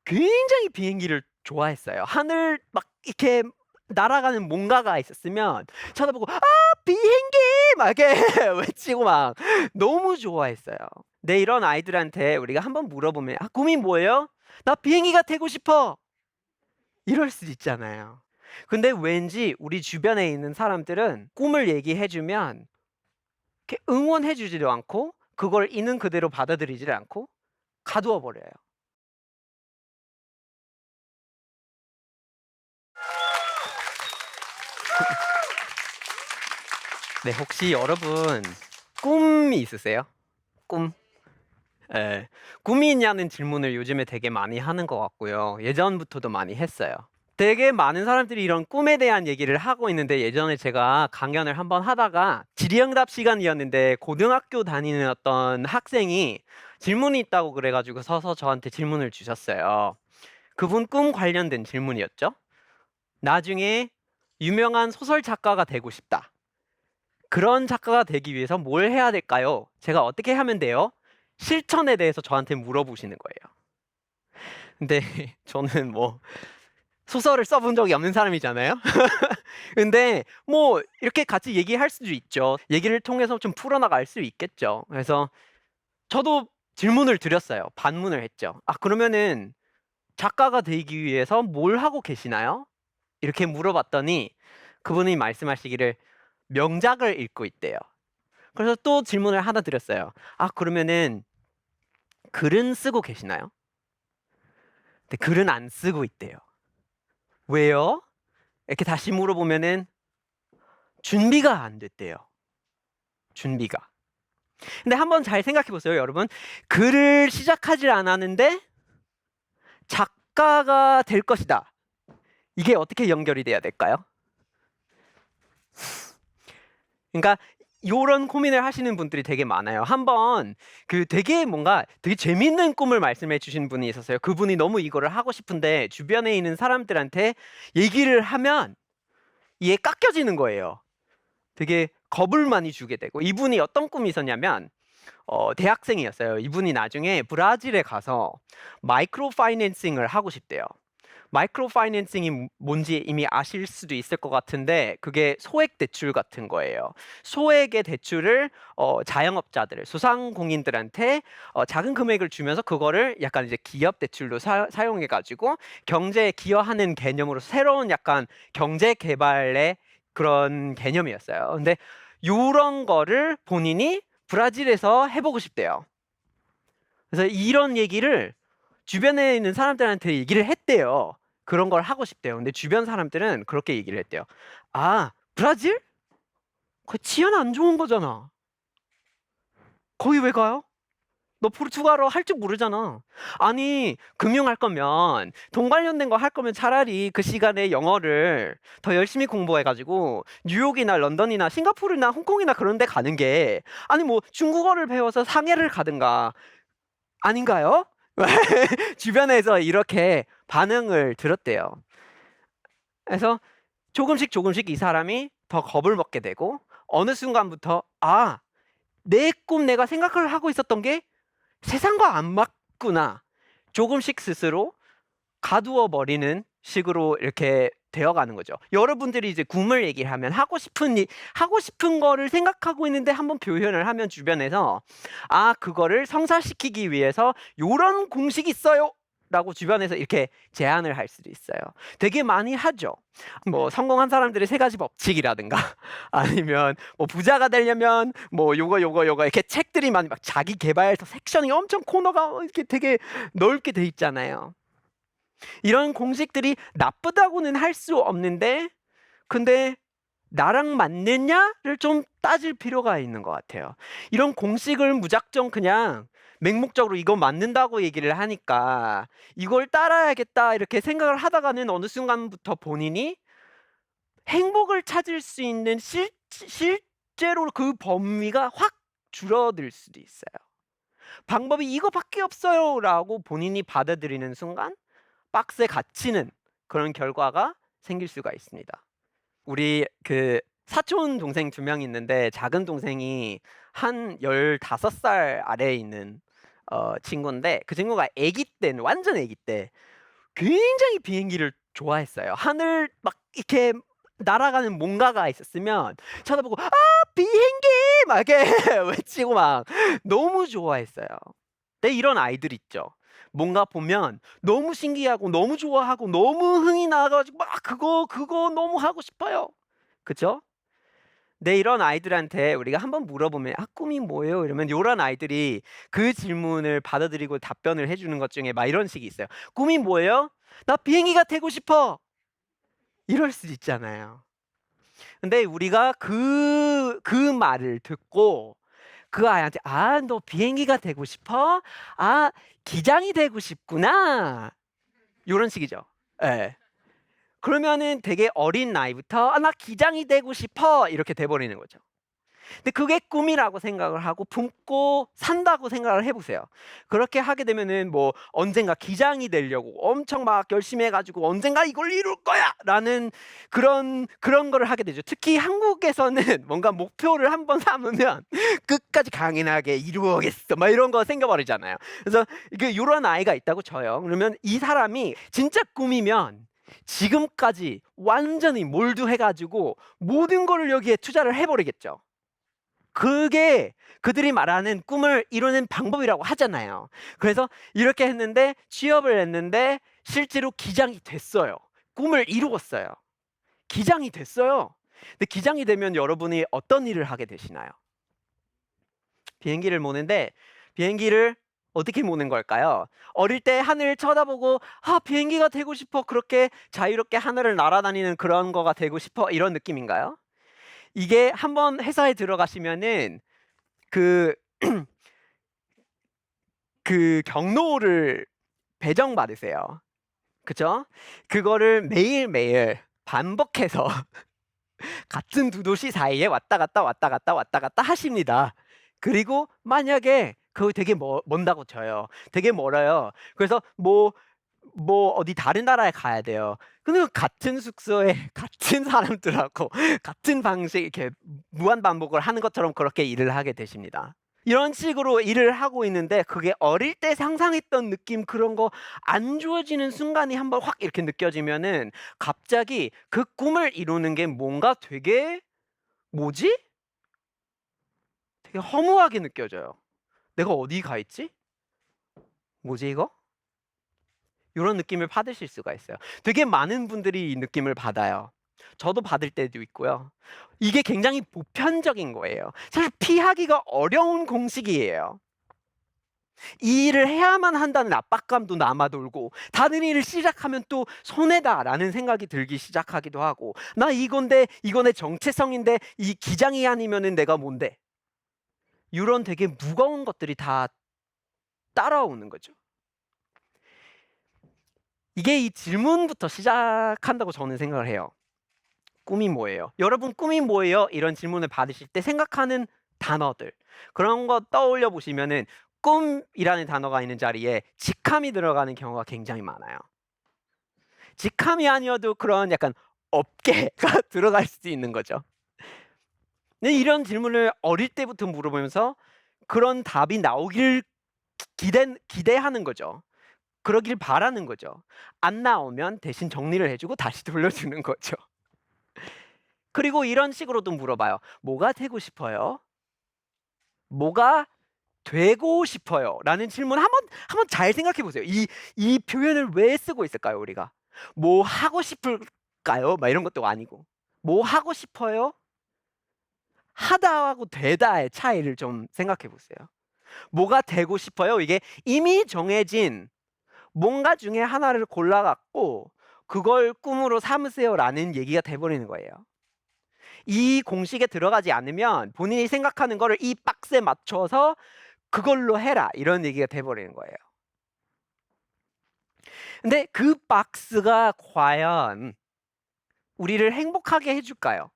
굉장히 비행기를 좋아했어요. 하늘 막 이렇게 날아가는 뭔가가 있었으면 쳐다보고 "아 비행기!" 막 이렇게 외치고 막 너무 좋아했어요. 근데 이런 아이들한테 우리가 한번 물어보면 "아 꿈이 뭐예요?" "나 비행기가 되고 싶어." 이럴 수도 있잖아요. 근데 왠지 우리 주변에 있는 사람들은 꿈을 얘기해 주면 이렇게 응원해 주지도 않고 그걸 있는 그대로 받아들이지를 않고 가두어 버려요. 네, 혹시 여러분 꿈이 있으세요? 꿈? 예. 꿈이 있냐는 질문을 요즘에 되게 많이 하는 것 같고요. 예전부터도 많이 했어요. 되게 많은 사람들이 이런 꿈에 대한 얘기를 하고 있는데 예전에 제가 강연을 한번 하다가 질의응답 시간이었는데 고등학교 다니는 어떤 학생이 질문이 있다고 그래 가지고 서서 저한테 질문을 주셨어요. 그분 꿈 관련된 질문이었죠. "나중에 유명한 소설 작가가 되고 싶다. 그런 작가가 되기 위해서 뭘 해야 될까요? 제가 어떻게 하면 돼요?" 실천에 대해서 저한테 물어보시는 거예요. 근데 저는 뭐 소설을 써본 적이 없는 사람이잖아요. 근데 뭐 이렇게 같이 얘기할 수도 있죠. 얘기를 통해서 좀 풀어나갈 수 있겠죠. 그래서 저도 질문을 드렸어요. 반문을 했죠. "아 그러면은 작가가 되기 위해서 뭘 하고 계시나요?" 이렇게 물어봤더니 그분이 말씀하시기를 명작을 읽고 있대요. 그래서 또 질문을 하나 드렸어요. "아 그러면은 글은 쓰고 계시나요?" 근데 글은 안 쓰고 있대요. "왜요?" 이렇게 다시 물어보면은 준비가 안 됐대요. 준비가. 근데 한번 잘 생각해 보세요, 여러분. 글을 시작하질 않았는데 작가가 될 것이다. 이게 어떻게 연결이 돼야 될까요? 그러니까 요런 고민을 하시는 분들이 되게 많아요. 한번 되게 뭔가 되게 재밌는 꿈을 말씀해 주신 분이 있었어요. 그분이 너무 이거를 하고 싶은데 주변에 있는 사람들한테 얘기를 하면 이게 깎여지는 거예요. 되게 겁을 많이 주게 되고 이분이 어떤 꿈이 있었냐면 대학생이었어요. 이분이 나중에 브라질에 가서 마이크로 파이낸싱을 하고 싶대요. 마이크로 파이낸싱이 뭔지 이미 아실 수도 있을 것 같은데 그게 소액 대출 같은 거예요. 소액의 대출을 자영업자들, 소상공인들한테 작은 금액을 주면서 그거를 약간 이제 기업 대출로 사용해 가지고 경제에 기여하는 개념으로 새로운 약간 경제 개발의 그런 개념이었어요. 근데 요런 거를 본인이 브라질에서 해 보고 싶대요. 그래서 이런 얘기를 주변에 있는 사람들한테 얘기를 했대요. 그런 걸 하고 싶대요. 근데 주변 사람들은 그렇게 얘기를 했대요. "아 브라질? 거기 치안 안 좋은 거잖아. 거기 왜 가요? 너 포르투갈어 할 줄 모르잖아. 아니 금융할 거면 돈 관련된 거 할 거면 차라리 그 시간에 영어를 더 열심히 공부해 가지고 뉴욕이나 런던이나 싱가포르나 홍콩이나 그런 데 가는 게 아니 뭐 중국어를 배워서 상해를 가든가 아닌가요?" 주변에서 이렇게 반응을 들었대요. 그래서 조금씩 조금씩 이 사람이 더 겁을 먹게 되고 어느 순간부터 '아 내 꿈 내가 생각을 하고 있었던 게 세상과 안 맞구나.' 조금씩 스스로 가두어 버리는 식으로 이렇게 되어가는 거죠. 여러분들이 이제 꿈을 얘기를 하면 하고 싶은 거를 생각하고 있는데 한번 표현을 하면 주변에서 "아 그거를 성사시키기 위해서 요런 공식이 있어요." 라고 주변에서 이렇게 제안을 할 수도 있어요. 되게 많이 하죠. 뭐 성공한 사람들의 세 가지 법칙이라든가 아니면 뭐 부자가 되려면 뭐 요거 이렇게 책들이 많이 막 자기 계발 섹션이 엄청 코너가 이렇게 되게 넓게 돼 있잖아요. 이런 공식들이 나쁘다고는 할 수 없는데 근데 나랑 맞느냐를 좀 따질 필요가 있는 것 같아요. 이런 공식을 무작정 그냥 맹목적으로 "이거 맞는다."고 얘기를 하니까 '이걸 따라야겠다.' 이렇게 생각을 하다가는 어느 순간부터 본인이 행복을 찾을 수 있는 실제로 그 범위가 확 줄어들 수도 있어요. '방법이 이거밖에 없어요.'라고 본인이 받아들이는 순간 박스에 갇히는 그런 결과가 생길 수가 있습니다. 우리 사촌 동생 두 명이 있는데 작은 동생이 한 15살 아래에 있는 친구인데 그 친구가 아기 때는 완전 아기 때 굉장히 비행기를 좋아했어요. 하늘 막 이렇게 날아가는 뭔가가 있었으면 쳐다보고 "아 비행기!" 막 이렇게 외치고 막 너무 좋아했어요. 네, 이런 아이들 있죠. 뭔가 보면 너무 신기하고 너무 좋아하고 너무 흥이 나 가지고 막 "그거 너무 하고 싶어요." 그죠? 네, 이런 아이들한테 우리가 한번 물어보면 "아 꿈이 뭐예요?" 이러면 요런 아이들이 그 질문을 받아들이고 답변을 해 주는 것 중에 막 이런 식이 있어요. "꿈이 뭐예요? 나 비행기가 되고 싶어." 이럴 수 있잖아요. 근데 우리가 그 말을 듣고 그 아이한테 "아 너 비행기가 되고 싶어? 아 기장이 되고 싶구나." 요런 식이죠. 예. 그러면은 되게 어린 나이부터 "아 나 기장이 되고 싶어." 이렇게 돼 버리는 거죠. 근데 그게 꿈이라고 생각을 하고 품고 산다고 생각을 해 보세요. 그렇게 하게 되면은 뭐 언젠가 기장이 되려고 엄청 막 열심히 해 가지고 '언젠가 이걸 이룰 거야.'라는 그런 거를 하게 되죠. 특히 한국에서는 뭔가 목표를 한번 삼으면 끝까지 강인하게 '이루어겠어.' 막 이런 거 생겨 버리잖아요. 그래서 이게 요런 아이가 있다고 쳐요. 그러면 이 사람이 진짜 꿈이면 지금까지 완전히 몰두해 가지고 모든 거를 여기에 투자를 해 버리겠죠. 그게 그들이 말하는 꿈을 이루는 방법이라고 하잖아요. 그래서 이렇게 했는데 취업을 했는데 실제로 기장이 됐어요. 꿈을 이루었어요. 기장이 됐어요. 근데 기장이 되면 여러분이 어떤 일을 하게 되시나요? 비행기를 모는데 비행기를 어떻게 모는 걸까요? 어릴 때 하늘 쳐다보고 '아 비행기가 되고 싶어.' 그렇게 자유롭게 하늘을 날아다니는 그런 거가 되고 싶어 이런 느낌인가요? 이게 한번 회사에 들어가시면은 그 경로를 배정받으세요. 그죠? 그거를 매일매일 반복해서 같은 두 도시 사이에 왔다 갔다, 왔다 갔다, 왔다 갔다 하십니다. 그리고 만약에 그거 되게 먼다고 쳐요. 되게 멀어요. 그래서 뭐 어디 다른 나라에 가야 돼요. 근데 같은 숙소에 같은 사람들하고 같은 방식 이렇게 무한 반복을 하는 것처럼 그렇게 일을 하게 되십니다. 이런 식으로 일을 하고 있는데 그게 어릴 때 상상했던 느낌 그런 거 안 주어지는 순간이 한번 확 이렇게 느껴지면은 갑자기 그 꿈을 이루는 게 뭔가 되게 '뭐지?' 되게 허무하게 느껴져요. '내가 어디 가 있지? 뭐지 이거?' 요런 느낌을 받으실 수가 있어요. 되게 많은 분들이 이 느낌을 받아요. 저도 받을 때도 있고요. 이게 굉장히 보편적인 거예요. 사실 피하기가 어려운 공식이에요. 이 일을 해야만 한다는 압박감도 남아 돌고 다른 일을 시작하면 또 '손해다.'라는 생각이 들기 시작하기도 하고 '나 이건데 이거 내 정체성인데 이 기장이 아니면은 내가 뭔데.' 요런 되게 무거운 것들이 다 따라오는 거죠. 이게 이 질문부터 시작한다고 저는 생각을 해요. "꿈이 뭐예요?" 여러분 "꿈이 뭐예요?" 이런 질문을 받으실 때 생각하는 단어들 그런 거 떠올려 보시면은 꿈이라는 단어가 있는 자리에 직함이 들어가는 경우가 굉장히 많아요. 직함이 아니어도 그런 약간 업계가 들어갈 수도 있는 거죠. 근데 이런 질문을 어릴 때부터 물어보면서 그런 답이 나오길 기대하는 거죠. 그러길 바라는 거죠. 안 나오면 대신 정리를 해 주고 다시 돌려주는 거죠. 그리고 이런 식으로도 물어봐요. "뭐가 되고 싶어요?" "뭐가 되고 싶어요?" 라는 질문 한번 잘 생각해 보세요. 이 표현을 왜 쓰고 있을까요 우리가? "뭐 하고 싶을까요?" 막 이런 것도 아니고. "뭐 하고 싶어요?" 하다하고 되다의 차이를 좀 생각해 보세요. "뭐가 되고 싶어요?" 이게 이미 정해진 뭔가 중에 하나를 골라 갖고 "그걸 꿈으로 삼으세요."라는 얘기가 돼 버리는 거예요. 이 공식에 들어가지 않으면 본인이 생각하는 거를 이 박스에 맞춰서 "그걸로 해라." 이런 얘기가 돼 버리는 거예요. 근데 그 박스가 과연 우리를 행복하게 해 줄까요?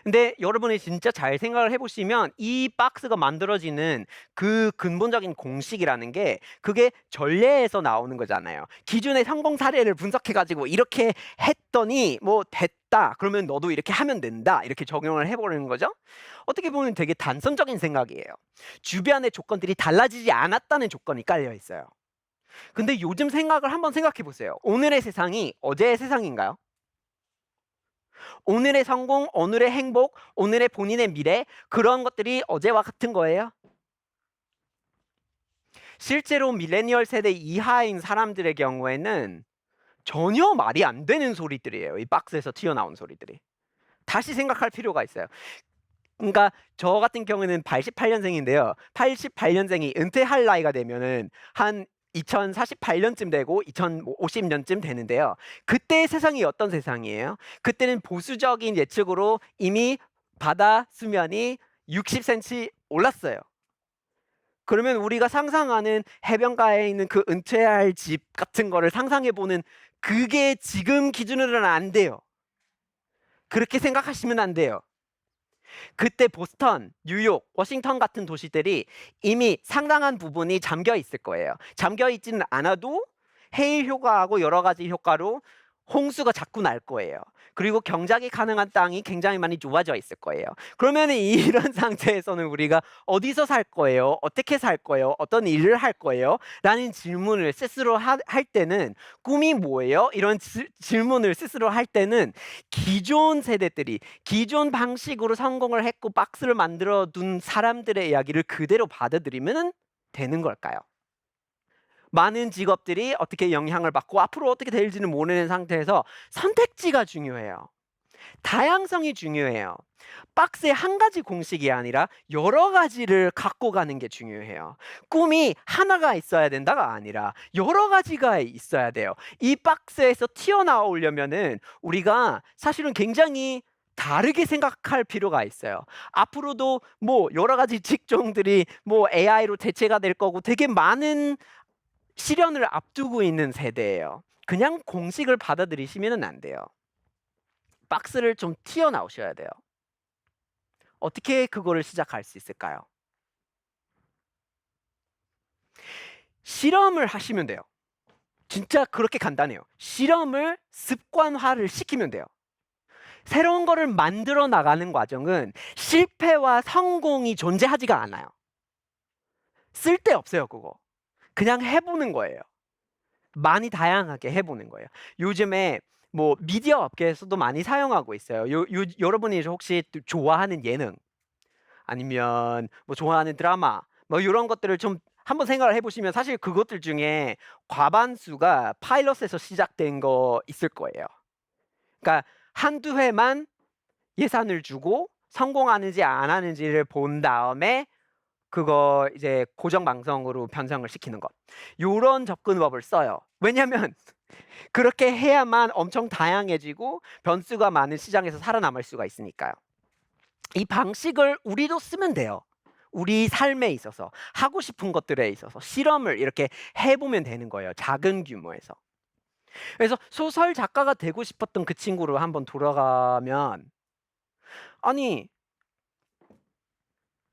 근데 여러분이 진짜 잘 생각을 해 보시면 이 박스가 만들어지는 그 근본적인 공식이라는 게 그게 전례에서 나오는 거잖아요. 기존의 성공 사례를 분석해 가지고 "이렇게 했더니 뭐 됐다. 그러면 너도 이렇게 하면 된다." 이렇게 적용을 해 버리는 거죠. 어떻게 보면 되게 단선적인 생각이에요. 주변의 조건들이 달라지지 않았다는 조건이 깔려 있어요. 근데 요즘 생각을 한번 생각해 보세요. 오늘의 세상이 어제의 세상인가요? 오늘의 성공, 오늘의 행복, 오늘의 본인의 미래, 그런 것들이 어제와 같은 거예요? 실제로 밀레니얼 세대 이하인 사람들의 경우에는 전혀 말이 안 되는 소리들이에요. 이 박스에서 튀어나온 소리들이. 다시 생각할 필요가 있어요. 그러니까 저 같은 경우에는 88년생인데요. 88년생이 은퇴할 나이가 되면은 한 2048년쯤 되고 2050년쯤 되는데요. 그때의 세상이 어떤 세상이에요? 그때는 보수적인 예측으로 이미 바다 수면이 60cm 올랐어요. 그러면 우리가 상상하는 해변가에 있는 그 은퇴할 집 같은 거를 상상해 보는, 그게 지금 기준으로는 안 돼요. 그렇게 생각하시면 안 돼요. 그때 보스턴, 뉴욕, 워싱턴 같은 도시들이 이미 상당한 부분이 잠겨 있을 거예요. 잠겨 있지는 않아도 해일 효과하고 여러 가지 효과로 홍수가 자꾸 날 거예요. 그리고 경작이 가능한 땅이 굉장히 많이 좋아져 있을 거예요. 그러면 이런 상태에서는 우리가 어디서 살 거예요? 어떻게 살 거예요? 어떤 일을 할 거예요? 라는 질문을 스스로 할 때는, 꿈이 뭐예요? 이런 질문을 스스로 할 때는 기존 세대들이 기존 방식으로 성공을 했고 박스를 만들어 둔 사람들의 이야기를 그대로 받아들이면 되는 걸까요? 많은 직업들이 어떻게 영향을 받고 앞으로 어떻게 될지는 모르는 상태에서 선택지가 중요해요. 다양성이 중요해요. 박스에 한 가지 공식이 아니라 여러 가지를 갖고 가는 게 중요해요. 꿈이 하나가 있어야 된다가 아니라 여러 가지가 있어야 돼요. 이 박스에서 튀어나오려면은 우리가 사실은 굉장히 다르게 생각할 필요가 있어요. 앞으로도 뭐 여러 가지 직종들이 뭐 AI로 대체가 될 거고 되게 많은 실현을 앞두고 있는 세대예요. 그냥 공식을 받아들이시면 안 돼요. 박스를 좀 튀어나오셔야 돼요. 어떻게 그거를 시작할 수 있을까요? 실험을 하시면 돼요. 진짜 그렇게 간단해요. 실험을 습관화를 시키면 돼요. 새로운 거를 만들어 나가는 과정은 실패와 성공이 존재하지가 않아요. 쓸데없어요, 그거. 그냥 해보는 거예요. 많이 다양하게 해보는 거예요. 요즘에 뭐 미디어 업계에서도 많이 사용하고 있어요. 여러분이 혹시 좋아하는 예능 아니면 뭐 좋아하는 드라마 뭐 이런 것들을 좀 한번 생각을 해보시면 사실 그것들 중에 과반수가 파일럿에서 시작된 거 있을 거예요. 그러니까 한두 회만 예산을 주고 성공하는지 안 하는지를 본 다음에 그거 이제 고정 방송으로 편성을 시키는 것. 요런 접근법을 써요. 왜냐면 그렇게 해야만 엄청 다양해지고 변수가 많은 시장에서 살아남을 수가 있으니까요. 이 방식을 우리도 쓰면 돼요. 우리 삶에 있어서 하고 싶은 것들에 있어서 실험을 이렇게 해보면 되는 거예요. 작은 규모에서. 그래서 소설 작가가 되고 싶었던 그 친구로 한번 돌아가면, 아니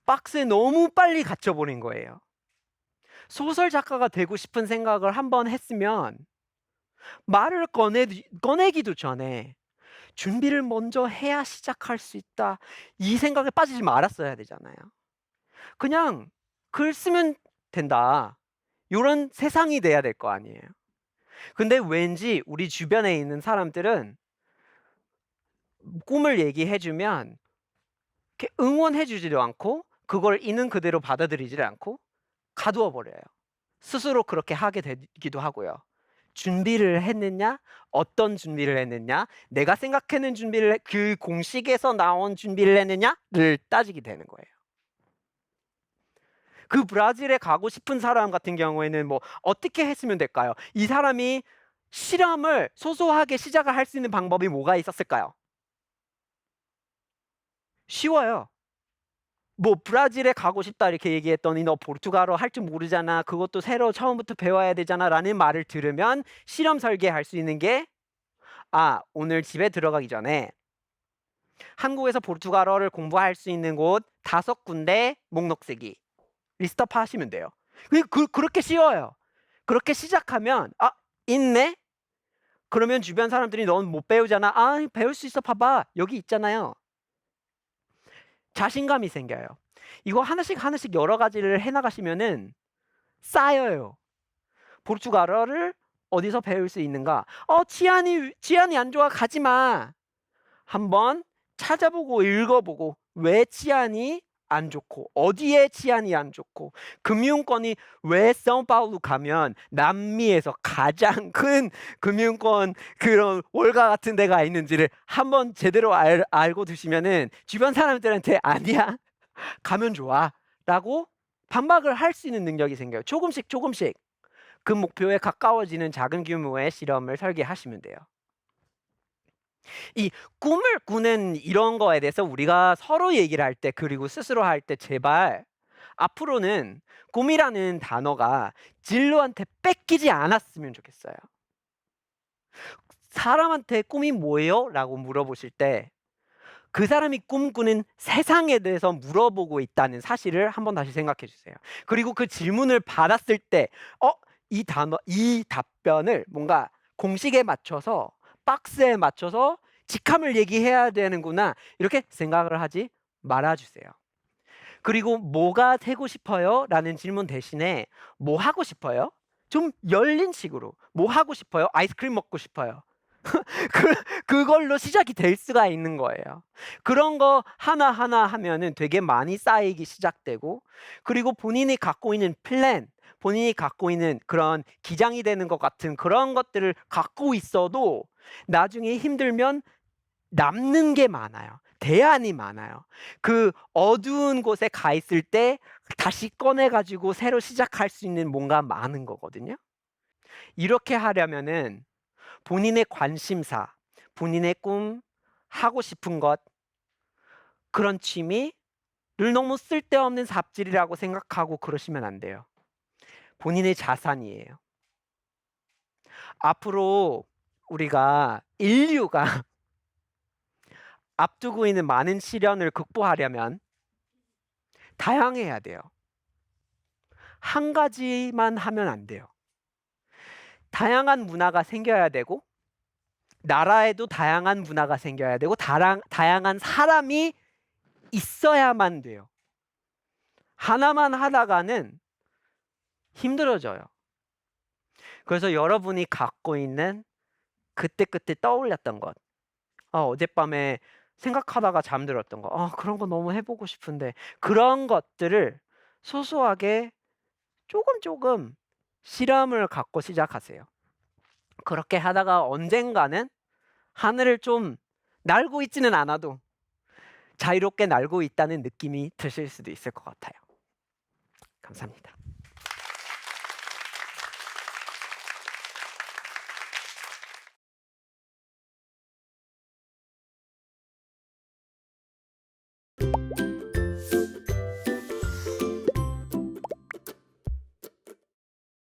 박스에 너무 빨리 갇혀버린 거예요. 소설 작가가 되고 싶은 생각을 한번 했으면 말을 꺼내기도 전에 준비를 먼저 해야 시작할 수 있다, 이 생각에 빠지지 말았어야 되잖아요. 그냥 글 쓰면 된다, 이런 세상이 돼야 될 거 아니에요. 근데 왠지 우리 주변에 있는 사람들은 꿈을 얘기해주면 이렇게 응원해주지도 않고 그걸 있는 그대로 받아들이지 않고 가두어 버려요. 스스로 그렇게 하게 되기도 하고요. 준비를 했느냐? 어떤 준비를 했느냐? 내가 생각하는 준비를 그 공식에서 나온 준비를 했느냐를 따지게 되는 거예요. 그 브라질에 가고 싶은 사람 같은 경우에는 뭐 어떻게 했으면 될까요? 이 사람이 실험을 소소하게 시작을 할 수 있는 방법이 뭐가 있었을까요? 쉬워요. 뭐 브라질에 가고 싶다 이렇게 얘기했더니 너 포르투갈어 할 줄 모르잖아, 그것도 새로 처음부터 배워야 되잖아 라는 말을 들으면 실험 설계할 수 있는 게, 오늘 집에 들어가기 전에 한국에서 포르투갈어를 공부할 수 있는 곳 5군데 목록 쓰기 리스트업 하시면 돼요. 그렇게 쉬워요. 그렇게 시작하면 있네? 그러면 주변 사람들이 넌 못 배우잖아. 배울 수 있어, 봐봐 여기 있잖아요. 자신감이 생겨요. 이거 하나씩 하나씩 여러 가지를 해나가시면은 쌓여요. 포르투갈어를 어디서 배울 수 있는가? 치안이 안 좋아 가지 마. 한번 찾아보고 읽어보고 왜 치안이 안 좋고 어디에 치안이 안 좋고 금융권이 왜 사우파울루 가면 남미에서 가장 큰 금융권 그런 월가 같은 데가 있는지를 한번 제대로 알고 두시면은 주변 사람들한테 아니야 가면 좋아 라고 반박을 할 수 있는 능력이 생겨요. 조금씩 조금씩 그 목표에 가까워지는 작은 규모의 실험을 설계하시면 돼요. 이 꿈을 꾸는 이런 거에 대해서 우리가 서로 얘기를 할 때 그리고 스스로 할 때 제발 앞으로는 꿈이라는 단어가 진로한테 뺏기지 않았으면 좋겠어요. 사람한테 꿈이 뭐예요? 라고 물어보실 때 그 사람이 꿈꾸는 세상에 대해서 물어보고 있다는 사실을 한번 다시 생각해 주세요. 그리고 그 질문을 받았을 때 이 답변을 뭔가 공식에 맞춰서 박스에 맞춰서 직함을 얘기해야 되는구나 이렇게 생각을 하지 말아 주세요. 그리고 뭐가 되고 싶어요? 라는 질문 대신에 뭐 하고 싶어요? 좀 열린 식으로 뭐 하고 싶어요? 아이스크림 먹고 싶어요. 그걸로 시작이 될 수가 있는 거예요. 그런 거 하나하나 하면은 되게 많이 쌓이기 시작되고 그리고 본인이 갖고 있는 플랜, 본인이 갖고 있는 그런 기장이 되는 것 같은 그런 것들을 갖고 있어도 나중에 힘들면 남는 게 많아요. 대안이 많아요. 그 어두운 곳에 가 있을 때 다시 꺼내 가지고 새로 시작할 수 있는 뭔가 많은 거거든요. 이렇게 하려면은 본인의 관심사, 본인의 꿈, 하고 싶은 것, 그런 취미를 너무 쓸데없는 잡질이라고 생각하고 그러시면 안 돼요. 본인의 자산이에요. 앞으로 우리가 인류가 앞두고 있는 많은 시련을 극복하려면 다양해야 돼요. 한 가지만 하면 안 돼요. 다양한 문화가 생겨야 되고 나라에도 다양한 문화가 생겨야 되고 다양한 사람이 있어야만 돼요. 하나만 하다가는 힘들어져요. 그래서 여러분이 갖고 있는 그때그때 떠올렸던 것, 어젯밤에 생각하다가 잠들었던 거, 그런 거 너무 해보고 싶은데 그런 것들을 소소하게 조금 실험을 갖고 시작하세요. 그렇게 하다가 언젠가는 하늘을 좀 날고 있지는 않아도 자유롭게 날고 있다는 느낌이 드실 수도 있을 것 같아요. 감사합니다.